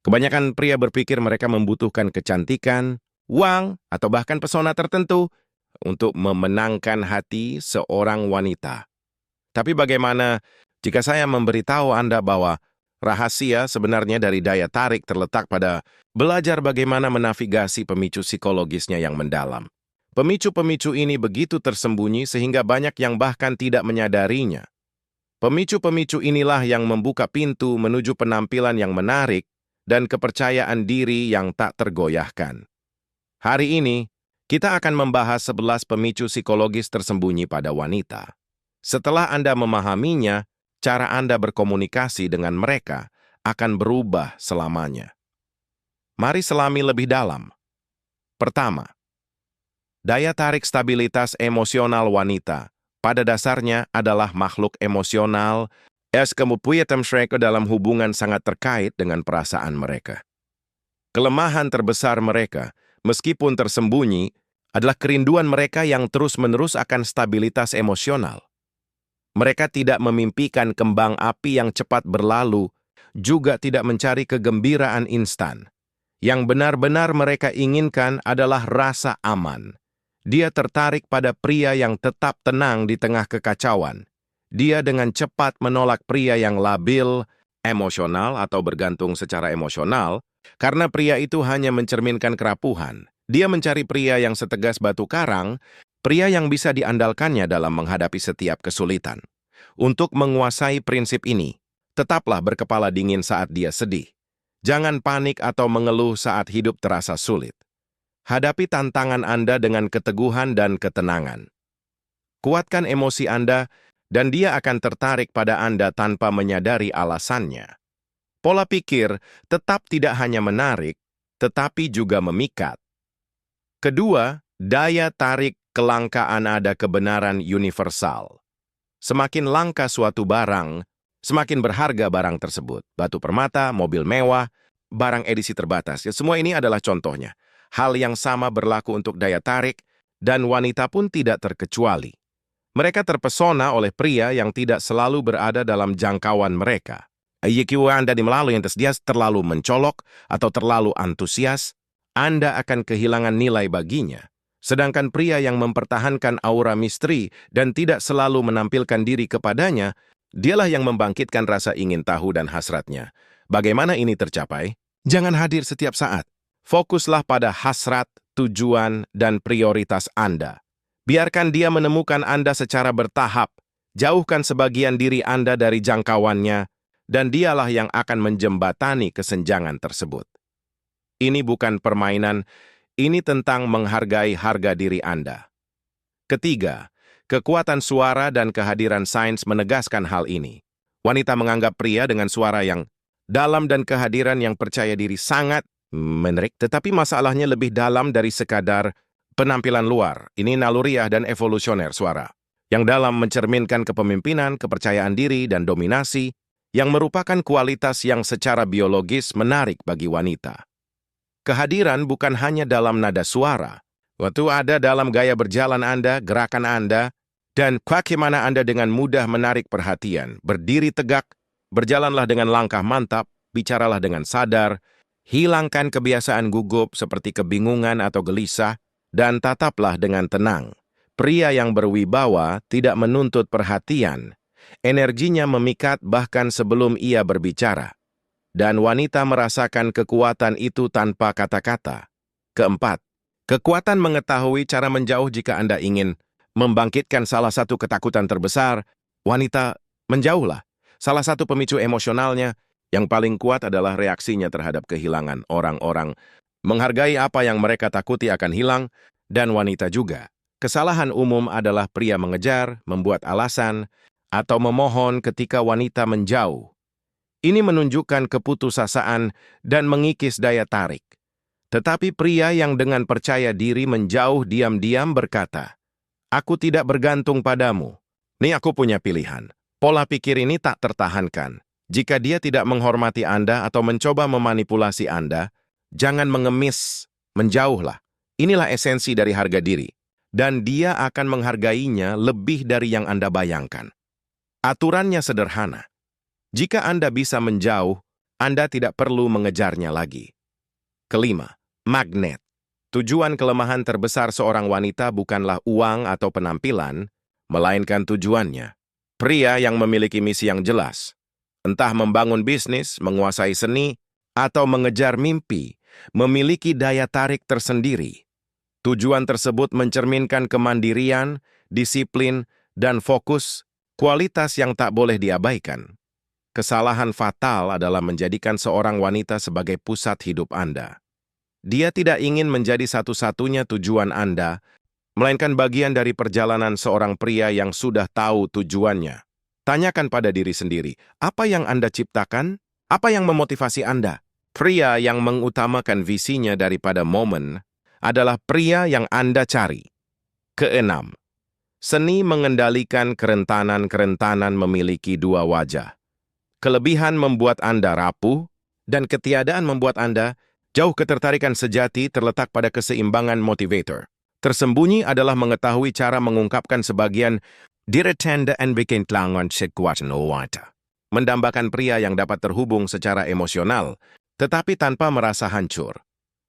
Kebanyakan pria berpikir mereka membutuhkan kecantikan, uang, atau bahkan pesona tertentu untuk memenangkan hati seorang wanita. Tapi bagaimana jika saya memberitahu Anda bahwa rahasia sebenarnya dari daya tarik terletak pada belajar bagaimana menavigasi pemicu psikologisnya yang mendalam. Pemicu-pemicu ini begitu tersembunyi sehingga banyak yang bahkan tidak menyadarinya. Pemicu-pemicu inilah yang membuka pintu menuju penampilan yang menarik dan kepercayaan diri yang tak tergoyahkan. Hari ini, kita akan membahas 11 pemicu psikologis tersembunyi pada wanita. Setelah Anda memahaminya, cara Anda berkomunikasi dengan mereka akan berubah selamanya. Mari selami lebih dalam. Pertama, daya tarik stabilitas emosional wanita pada dasarnya adalah makhluk emosional kemudian mereka dalam hubungan sangat terkait dengan perasaan mereka. Kelemahan terbesar mereka, meskipun tersembunyi, adalah kerinduan mereka yang terus-menerus akan stabilitas emosional. Mereka tidak memimpikan kembang api yang cepat berlalu, juga tidak mencari kegembiraan instan. Yang benar-benar mereka inginkan adalah rasa aman. Dia tertarik pada pria yang tetap tenang di tengah kekacauan. Dia dengan cepat menolak pria yang labil, emosional atau bergantung secara emosional, karena pria itu hanya mencerminkan kerapuhan. Dia mencari pria yang setegas batu karang, pria yang bisa diandalkannya dalam menghadapi setiap kesulitan. Untuk menguasai prinsip ini, tetaplah berkepala dingin saat dia sedih. Jangan panik atau mengeluh saat hidup terasa sulit. Hadapi tantangan Anda dengan keteguhan dan ketenangan. Kuatkan emosi Anda, dan dia akan tertarik pada Anda tanpa menyadari alasannya. Pola pikir tetap tidak hanya menarik, tetapi juga memikat. Kedua, daya tarik kelangkaan ada kebenaran universal. Semakin langka suatu barang, semakin berharga barang tersebut. Batu permata, mobil mewah, barang edisi terbatas. Ya, semua ini adalah contohnya. Hal yang sama berlaku untuk daya tarik, dan wanita pun tidak terkecuali. Mereka terpesona oleh pria yang tidak selalu berada dalam jangkauan mereka. Jika Anda melalui yang dia terlalu mencolok atau terlalu antusias, Anda akan kehilangan nilai baginya. Sedangkan pria yang mempertahankan aura misteri dan tidak selalu menampilkan diri kepadanya, dialah yang membangkitkan rasa ingin tahu dan hasratnya. Bagaimana ini tercapai? Jangan hadir setiap saat. Fokuslah pada hasrat, tujuan, dan prioritas Anda. Biarkan dia menemukan Anda secara bertahap. Jauhkan sebagian diri Anda dari jangkauannya, dan dialah yang akan menjembatani kesenjangan tersebut. Ini bukan permainan, ini tentang menghargai harga diri Anda. Ketiga, kekuatan suara dan kehadiran sains menegaskan hal ini. Wanita menganggap pria dengan suara yang dalam dan kehadiran yang percaya diri sangat menarik, tetapi masalahnya lebih dalam dari sekadar penampilan luar. Ini naluriah dan evolusioner suara. Yang dalam mencerminkan kepemimpinan, kepercayaan diri, dan dominasi, yang merupakan kualitas yang secara biologis menarik bagi wanita. Kehadiran bukan hanya dalam nada suara. Waktu ada dalam gaya berjalan Anda, gerakan Anda, dan bagaimana Anda dengan mudah menarik perhatian. Berdiri tegak, berjalanlah dengan langkah mantap, bicaralah dengan sadar, hilangkan kebiasaan gugup seperti kebingungan atau gelisah, dan tataplah dengan tenang. Pria yang berwibawa tidak menuntut perhatian. Energinya memikat bahkan sebelum ia berbicara. Dan wanita merasakan kekuatan itu tanpa kata-kata. Keempat, kekuatan mengetahui cara menjauh jika Anda ingin membangkitkan salah satu ketakutan terbesar. Wanita, menjauhlah. Salah satu pemicu emosionalnya yang paling kuat adalah reaksinya terhadap kehilangan. Orang-orang menghargai apa yang mereka takuti akan hilang, dan wanita juga. Kesalahan umum adalah pria mengejar, membuat alasan, atau memohon ketika wanita menjauh. Ini menunjukkan keputusasaan dan mengikis daya tarik. Tetapi pria yang dengan percaya diri menjauh diam-diam berkata, "Aku tidak bergantung padamu. Nih aku punya pilihan." Pola pikir ini tak tertahankan. Jika dia tidak menghormati Anda atau mencoba memanipulasi Anda, jangan mengemis, menjauhlah. Inilah esensi dari harga diri. Dan dia akan menghargainya lebih dari yang Anda bayangkan. Aturannya sederhana. Jika Anda bisa menjauh, Anda tidak perlu mengejarnya lagi. Kelima, magnet. Tujuan kelemahan terbesar seorang wanita bukanlah uang atau penampilan, melainkan tujuannya. Pria yang memiliki misi yang jelas, entah membangun bisnis, menguasai seni, atau mengejar mimpi, memiliki daya tarik tersendiri. Tujuan tersebut mencerminkan kemandirian, disiplin, dan fokus, kualitas yang tak boleh diabaikan. Kesalahan fatal adalah menjadikan seorang wanita sebagai pusat hidup Anda. Dia tidak ingin menjadi satu-satunya tujuan Anda, melainkan bagian dari perjalanan seorang pria yang sudah tahu tujuannya. Tanyakan pada diri sendiri, apa yang Anda ciptakan? Apa yang memotivasi Anda? Pria yang mengutamakan visinya daripada momen adalah pria yang Anda cari. Keenam, seni mengendalikan kerentanan-kerentanan memiliki dua wajah. Kelebihan membuat Anda rapuh, dan ketiadaan membuat Anda jauh. Ketertarikan sejati terletak pada keseimbangan motivator. Tersembunyi adalah mengetahui cara mengungkapkan sebagian diretenda and bikin klangon sekuat wanita. Mendambakan pria yang dapat terhubung secara emosional, tetapi tanpa merasa hancur.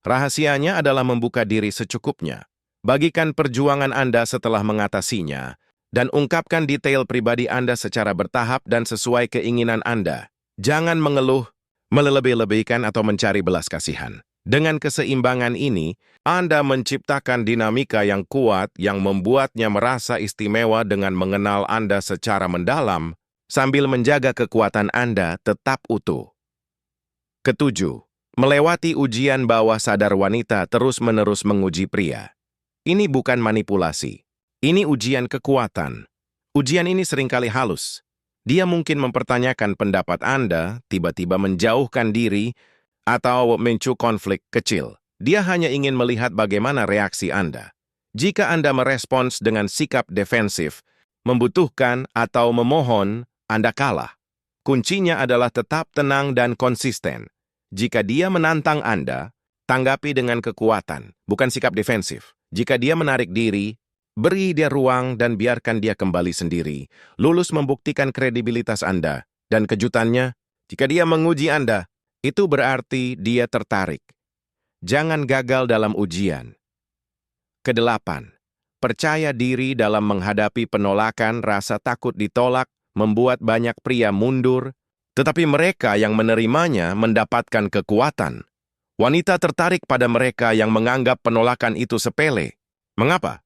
Rahasianya adalah membuka diri secukupnya. Bagikan perjuangan Anda setelah mengatasinya, dan ungkapkan detail pribadi Anda secara bertahap dan sesuai keinginan Anda. Jangan mengeluh, melebih-lebihkan atau mencari belas kasihan. Dengan keseimbangan ini, Anda menciptakan dinamika yang kuat yang membuatnya merasa istimewa dengan mengenal Anda secara mendalam, sambil menjaga kekuatan Anda tetap utuh. Ketujuh, melewati ujian bawah sadar wanita terus-menerus menguji pria. Ini bukan manipulasi. Ini ujian kekuatan. Ujian ini seringkali halus. Dia mungkin mempertanyakan pendapat Anda, tiba-tiba menjauhkan diri, atau memicu konflik kecil. Dia hanya ingin melihat bagaimana reaksi Anda. Jika Anda merespons dengan sikap defensif, membutuhkan atau memohon, Anda kalah. Kuncinya adalah tetap tenang dan konsisten. Jika dia menantang Anda, tanggapi dengan kekuatan, bukan sikap defensif. Jika dia menarik diri, beri dia ruang dan biarkan dia kembali sendiri. Lulus membuktikan kredibilitas Anda. Dan kejutannya, jika dia menguji Anda, itu berarti dia tertarik. Jangan gagal dalam ujian. Kedelapan, percaya diri dalam menghadapi penolakan. Rasa takut ditolak membuat banyak pria mundur, tetapi mereka yang menerimanya mendapatkan kekuatan. Wanita tertarik pada mereka yang menganggap penolakan itu sepele. Mengapa?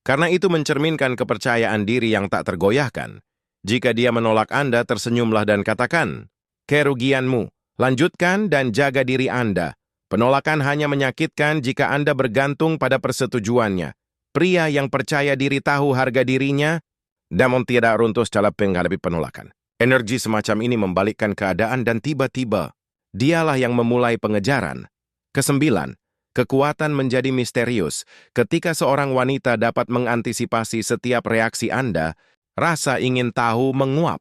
Karena itu mencerminkan kepercayaan diri yang tak tergoyahkan. Jika dia menolak Anda, tersenyumlah dan katakan, kerugianmu. Lanjutkan dan jaga diri Anda. Penolakan hanya menyakitkan jika Anda bergantung pada persetujuannya. Pria yang percaya diri tahu harga dirinya, namun tidak runtuh secara menghadapi penolakan. Energi semacam ini membalikkan keadaan dan tiba-tiba, dialah yang memulai pengejaran. Kesembilan, kekuatan menjadi misterius. Ketika seorang wanita dapat mengantisipasi setiap reaksi Anda, rasa ingin tahu menguap.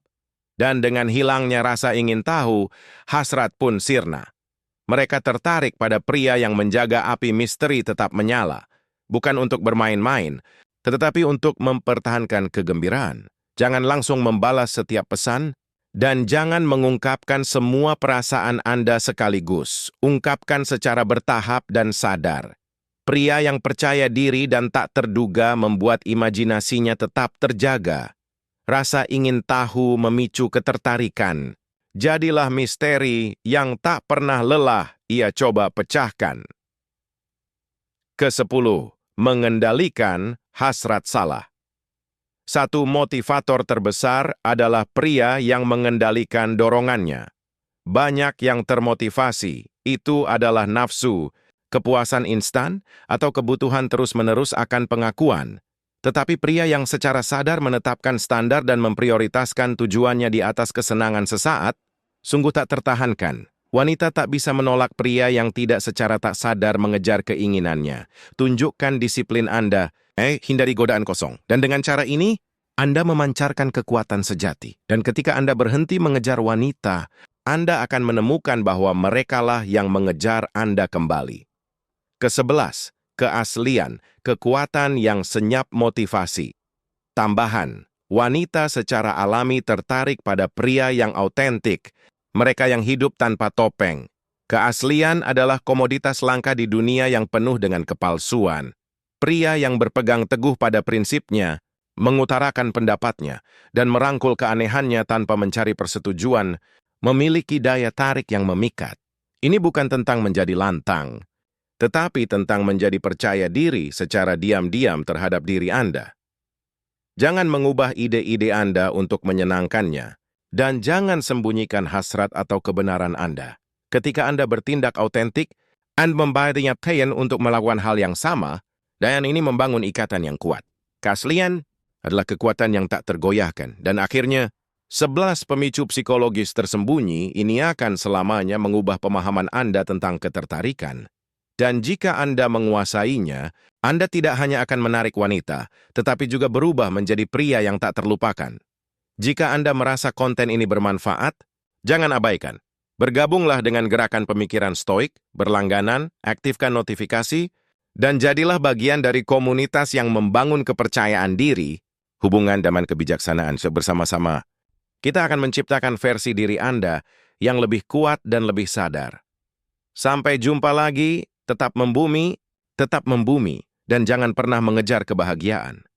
Dan dengan hilangnya rasa ingin tahu, hasrat pun sirna. Mereka tertarik pada pria yang menjaga api misteri tetap menyala. Bukan untuk bermain-main, tetapi untuk mempertahankan kegembiraan. Jangan langsung membalas setiap pesan, dan jangan mengungkapkan semua perasaan Anda sekaligus. Ungkapkan secara bertahap dan sadar. Pria yang percaya diri dan tak terduga membuat imajinasinya tetap terjaga. Rasa ingin tahu memicu ketertarikan. Jadilah misteri yang tak pernah lelah ia coba pecahkan. Kesepuluh, mengendalikan hasrat salah. Satu motivator terbesar adalah pria yang mengendalikan dorongannya. Banyak yang termotivasi, itu adalah nafsu, kepuasan instan, atau kebutuhan terus-menerus akan pengakuan. Tetapi pria yang secara sadar menetapkan standar dan memprioritaskan tujuannya di atas kesenangan sesaat, sungguh tak tertahankan. Wanita tak bisa menolak pria yang tidak secara tak sadar mengejar keinginannya. Tunjukkan disiplin Anda, hindari godaan kosong. Dan dengan cara ini, Anda memancarkan kekuatan sejati. Dan ketika Anda berhenti mengejar wanita, Anda akan menemukan bahwa merekalah yang mengejar Anda kembali. Kesebelas, keaslian, kekuatan yang senyap motivasi. Tambahan, wanita secara alami tertarik pada pria yang autentik. mereka yang hidup tanpa topeng. Keaslian adalah komoditas langka di dunia yang penuh dengan kepalsuan. Pria yang berpegang teguh pada prinsipnya, mengutarakan pendapatnya, dan merangkul keanehannya tanpa mencari persetujuan, memiliki daya tarik yang memikat. Ini bukan tentang menjadi lantang, tetapi tentang menjadi percaya diri secara diam-diam terhadap diri Anda. Jangan mengubah ide-ide Anda untuk menyenangkannya, dan jangan sembunyikan hasrat atau kebenaran Anda. Ketika Anda bertindak autentik, Anda membayar klien untuk melakukan hal yang sama, dan ini membangun ikatan yang kuat. Keaslian adalah kekuatan yang tak tergoyahkan, dan akhirnya, 11 pemicu psikologis tersembunyi ini akan selamanya mengubah pemahaman Anda tentang ketertarikan. Dan jika Anda menguasainya, Anda tidak hanya akan menarik wanita, tetapi juga berubah menjadi pria yang tak terlupakan. Jika Anda merasa konten ini bermanfaat, jangan abaikan. Bergabunglah dengan gerakan pemikiran stoik, berlangganan, aktifkan notifikasi, dan jadilah bagian dari komunitas yang membangun kepercayaan diri, hubungan dan kebijaksanaan bersama-sama. Kita akan menciptakan versi diri Anda yang lebih kuat dan lebih sadar. Sampai jumpa lagi, tetap membumi, dan jangan pernah mengejar kebahagiaan.